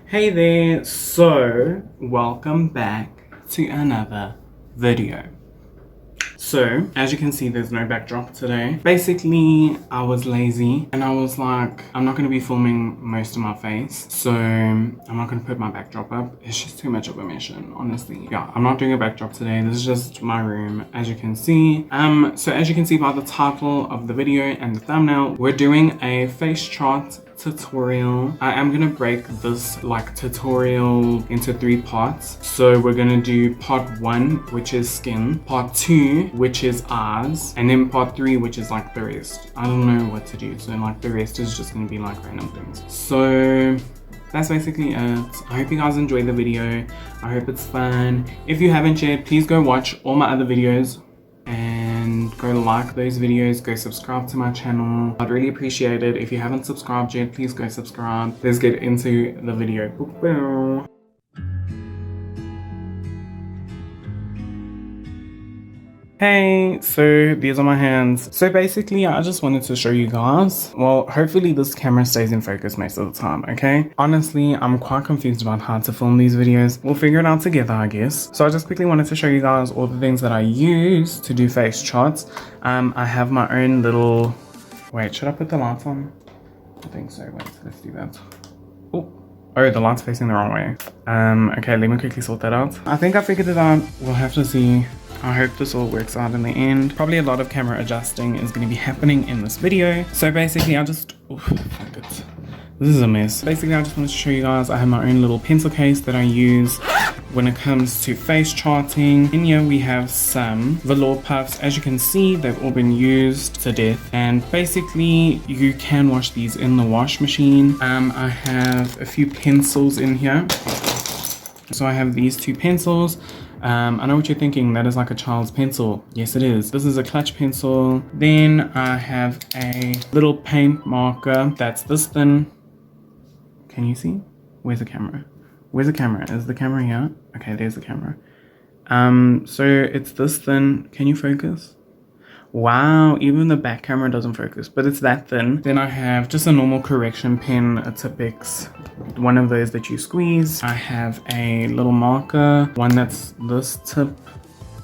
Hey there, so welcome back to another video. So as you can see, there's no backdrop today. Basically, I was lazy and I was like, I'm not going to be filming most of my face, so I'm not going to put my backdrop up. It's just too much of a mission, honestly. Yeah, I'm not doing a backdrop today. This is just my room, as you can see. So as you can see by the title of the video and the thumbnail, we're doing a Facechart tutorial. I am gonna break this tutorial into 3 parts. So we're gonna do part 1, which is skin, part 2, which is eyes, and then part 3, which is the rest. I don't know what to do, so the rest is just gonna be random things. So that's basically it. I hope you guys enjoy the video. I hope it's fun. If you haven't yet, please go watch all my other videos and go like those videos, go subscribe to my channel. I'd really appreciate it. If you haven't subscribed yet, please go subscribe. Let's get into the video. Hey, so these are my hands. So basically, I just wanted to show you guys. Well, hopefully this camera stays in focus most of the time, okay? Honestly, I'm quite confused about how to film these videos. We'll figure it out together, I guess. So I just quickly wanted to show you guys all the things that I use to do face charts. I have my own little... Wait, should I put the lights on? I think so. Wait, let's do that. Oh, the light's facing the wrong way. Okay, let me quickly sort that out. I think I figured it out. We'll have to see. I hope this all works out in the end. Probably a lot of camera adjusting is going to be happening in this video. So basically, this is a mess. Basically, I just wanted to show you guys I have my own little pencil case that I use when it comes to face charting. In here we have some velour puffs. As you can see, they've all been used to death, and basically you can wash these in the wash machine. I have a few pencils in here. So I have these 2 pencils. I know what you're thinking, that is like a child's pencil. Yes, it is. This is a clutch pencil. Then I have a little paint marker that's this thin. Can you see? Where's the camera? Where's the camera? Is the camera here? Okay, there's the camera. So it's this thin. Can you focus? Wow, even the back camera doesn't focus, but it's that thin. Then I have just a normal correction pen, a Tippex, one of those that you squeeze. I have a little marker, one that's this tip,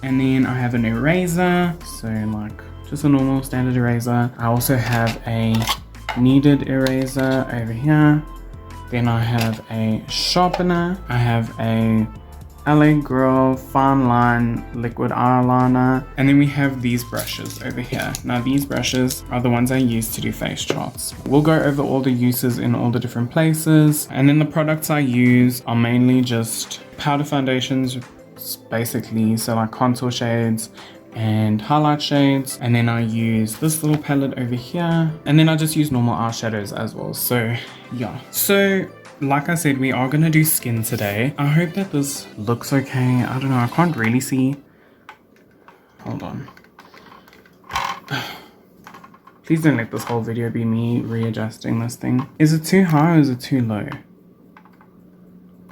and then I have an eraser, so just a normal standard eraser. I also have a kneaded eraser over here. Then I have a sharpener. I have a LA Girl Fine Line Liquid Eyeliner. And then we have these brushes over here. Now these brushes are the ones I use to do face charts. We'll go over all the uses in all the different places. And then the products I use are mainly just powder foundations, basically, so contour shades and highlight shades. And then I use this little palette over here. And then I just use normal eyeshadows as well. So yeah. So like I said, we are going to do skin today. I hope that this looks okay. I don't know. I can't really see. Hold on. Please don't let this whole video be me readjusting this thing. Is it too high or is it too low?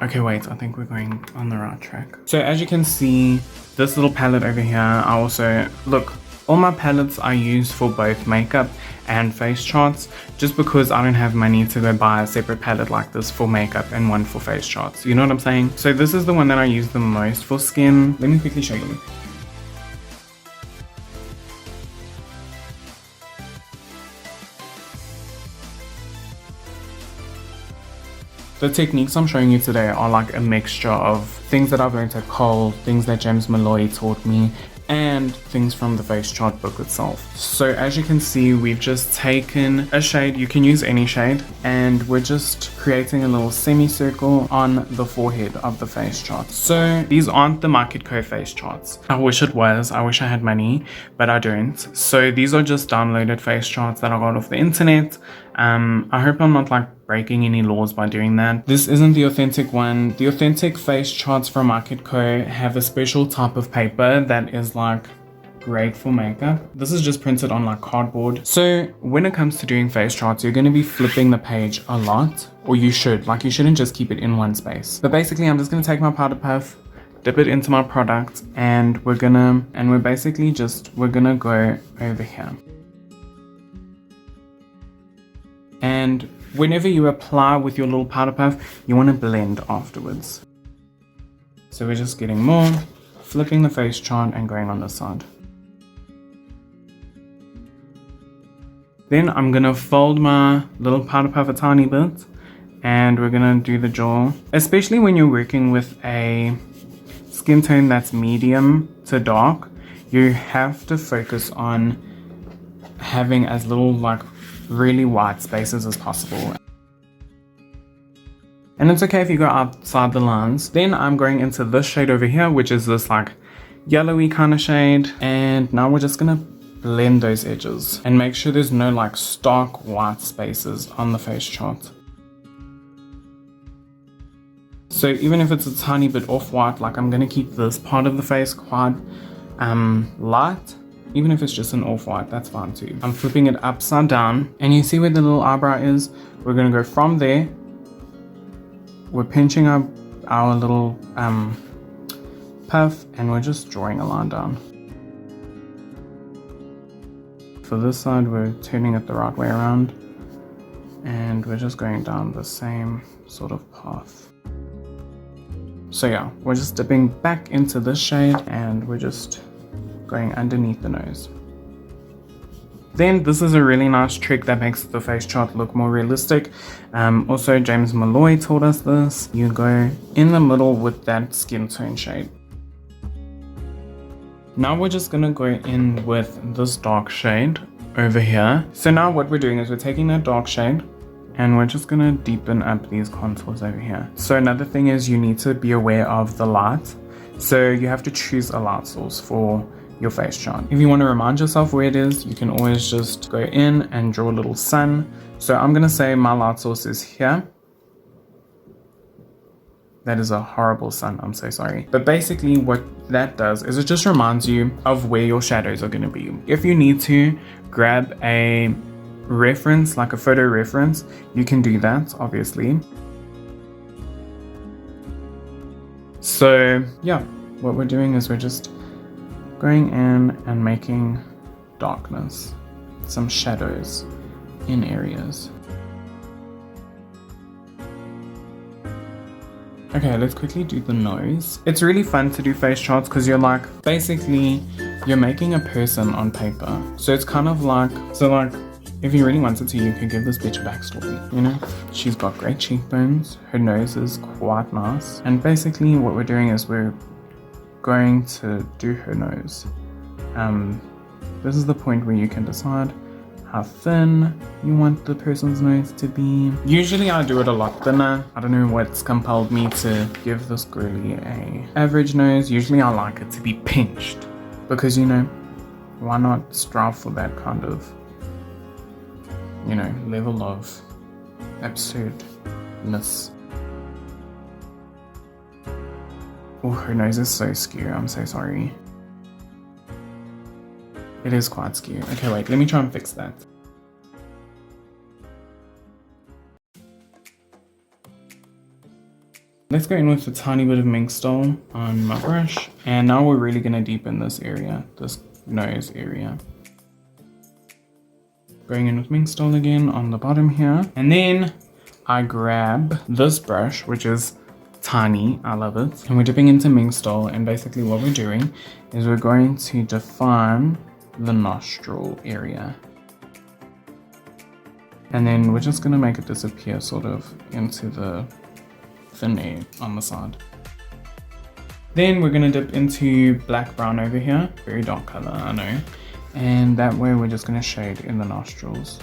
Okay, wait. I think we're going on the right track. So as you can see, this little palette over here, I also... Look, all my palettes I use for both makeup and face charts, just because I don't have money to go buy a separate palette like this for makeup and one for face charts. You know what I'm saying? So this is the one that I use the most for skin. Let me quickly show you. The techniques I'm showing you today are like a mixture of things that I've learned at Cole, things that James Malloy taught me, and things from the Facechart book itself. So as you can see, we've just taken a shade, you can use any shade, and we're just creating a little semicircle on the forehead of the face chart. So these aren't the Market Co face charts. I wish it was, I wish I had money, but I don't. So these are just downloaded face charts that I got off the internet. I hope I'm not breaking any laws by doing that. This isn't the authentic one. The authentic face charts from Market Co have a special type of paper that is great for makeup. This is just printed on cardboard. So when it comes to doing face charts, you're going to be flipping the page a lot, or you should. You shouldn't just keep it in one space. But basically, I'm just going to take my powder puff, dip it into my product, and we're gonna go over here. And whenever you apply with your little powder puff, you want to blend afterwards. So we're just getting more, flipping the Facechart and going on the side. Then I'm gonna fold my little powder puff a tiny bit, and we're gonna do the jaw. Especially when you're working with a skin tone that's medium to dark, you have to focus on having as little like really white spaces as possible. And it's okay if you go outside the lines. Then I'm going into this shade over here, which is this like yellowy kind of shade. And now we're just gonna blend those edges and make sure there's no like stark white spaces on the Facechart. So even if it's a tiny bit off white, like I'm gonna keep this part of the face quite light. Even if it's just an off-white, that's fine too. I'm flipping it upside down, and you see where the little eyebrow is? We're gonna go from there. We're pinching our little puff, and we're just drawing a line down. For this side, we're turning it the right way around, and we're just going down the same sort of path. So yeah, we're just dipping back into this shade, and we're just going underneath the nose. Then this is a really nice trick that makes the Facechart look more realistic. Also, James Malloy taught us this. You go in the middle with that skin tone shade. Now we're just gonna go in with this dark shade over here. So now what we're doing is we're taking that dark shade and we're just gonna deepen up these contours over here. So another thing is you need to be aware of the light. So you have to choose a light source for your Facechart. If you want to remind yourself where it is, you can always just go in and draw a little sun. So I'm gonna say my light source is here. That is a horrible sun, I'm so sorry. But basically what that does is it just reminds you of where your shadows are gonna be. If you need to grab a reference, like a photo reference, you can do that, obviously. So yeah, what we're doing is we're just going in and making darkness, some shadows in areas. Okay, let's quickly do the nose. It's really fun to do Facecharts because you're like, basically, you're making a person on paper. So it's kind of like, if you really wanted to, you could give this bitch a backstory, you know? She's got great cheekbones, her nose is quite nice, and basically what we're doing is we're going to do her nose. This is the point where you can decide how thin you want the person's nose to be. Usually I do it a lot thinner. I don't know what's compelled me to give this girly a average nose. Usually I like it to be pinched because, you know, why not strive for that kind of, you know, level of absurdness. Oh, her nose is so skew, I'm so sorry. It is quite skew. Okay, wait, let me try and fix that. Let's go in with a tiny bit of mink stole on my brush. And now we're really gonna deepen this area, this nose area. Going in with mink stole again on the bottom here. And then I grab this brush, which is tiny, I love it, and we're dipping into mink stole, and basically what we're doing is we're going to define the nostril area, and then we're just going to make it disappear sort of into the thin air on the side. Then we're going to dip into black brown over here, very dark color, I know, and that way we're just going to shade in the nostrils.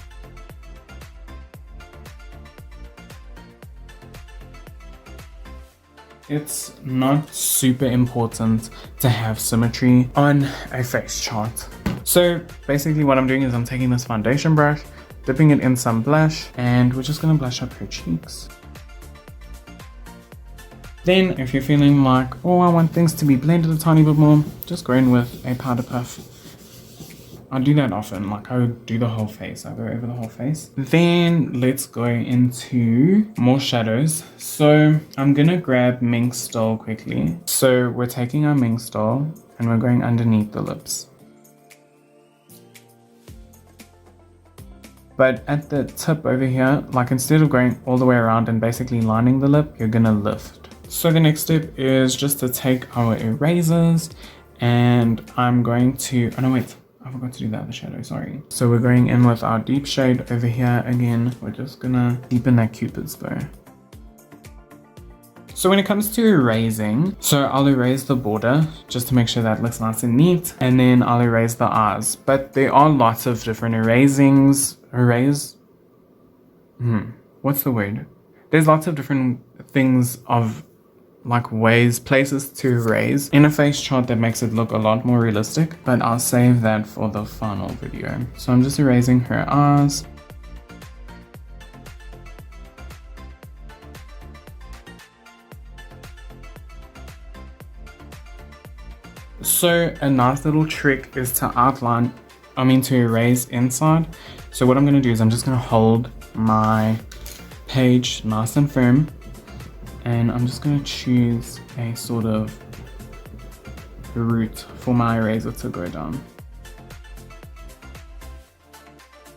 It's not super important to have symmetry on a Facechart. So basically what I'm doing is I'm taking this foundation brush, dipping it in some blush, and we're just gonna blush up her cheeks. Then if you're feeling like, oh, I want things to be blended a tiny bit more, just go in with a powder puff. I do that often, like I would do the whole face, I go over the whole face. Then let's go into more shadows. So I'm gonna grab mink stole quickly. So we're taking our mink stole and we're going underneath the lips. But at the tip over here, like instead of going all the way around and basically lining the lip, you're gonna lift. So the next step is just to take our erasers, and I'm going to, oh no wait, I forgot to do the other shadow, sorry. So we're going in with our deep shade over here again. We're just gonna deepen that Cupid's bow. So when it comes to erasing, so I'll erase the border just to make sure that looks nice and neat, and then I'll erase the eyes. But there are lots of different what's the word? There's lots of different things of like ways, places to erase in a face chart that makes it look a lot more realistic, but I'll save that for the final video. So I'm just erasing her eyes. So a nice little trick is to to erase inside. So what I'm going to do is I'm just going to hold my page nice and firm, and I'm just going to choose a sort of route for my eraser to go down.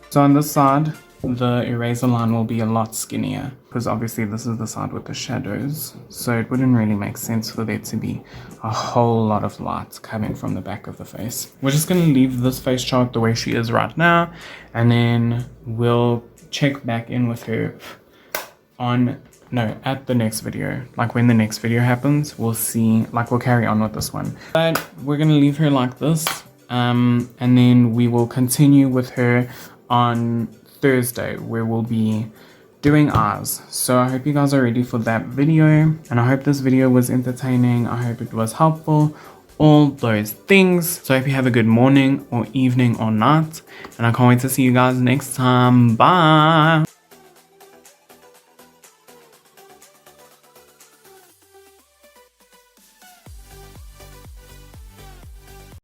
So on this side, the eraser line will be a lot skinnier because obviously this is the side with the shadows, so it wouldn't really make sense for there to be a whole lot of light coming from the back of the face. We're just going to leave this face chart the way she is right now, and then we'll check back in with her at the next video. Like when the next video happens, we'll see, like we'll carry on with this one. But we're going to leave her like this, and then we will continue with her on Thursday, where we'll be doing eyes. So I hope you guys are ready for that video, and I hope this video was entertaining. I hope it was helpful, all those things. So I hope you have a good morning or evening or night, and I can't wait to see you guys next time. Bye.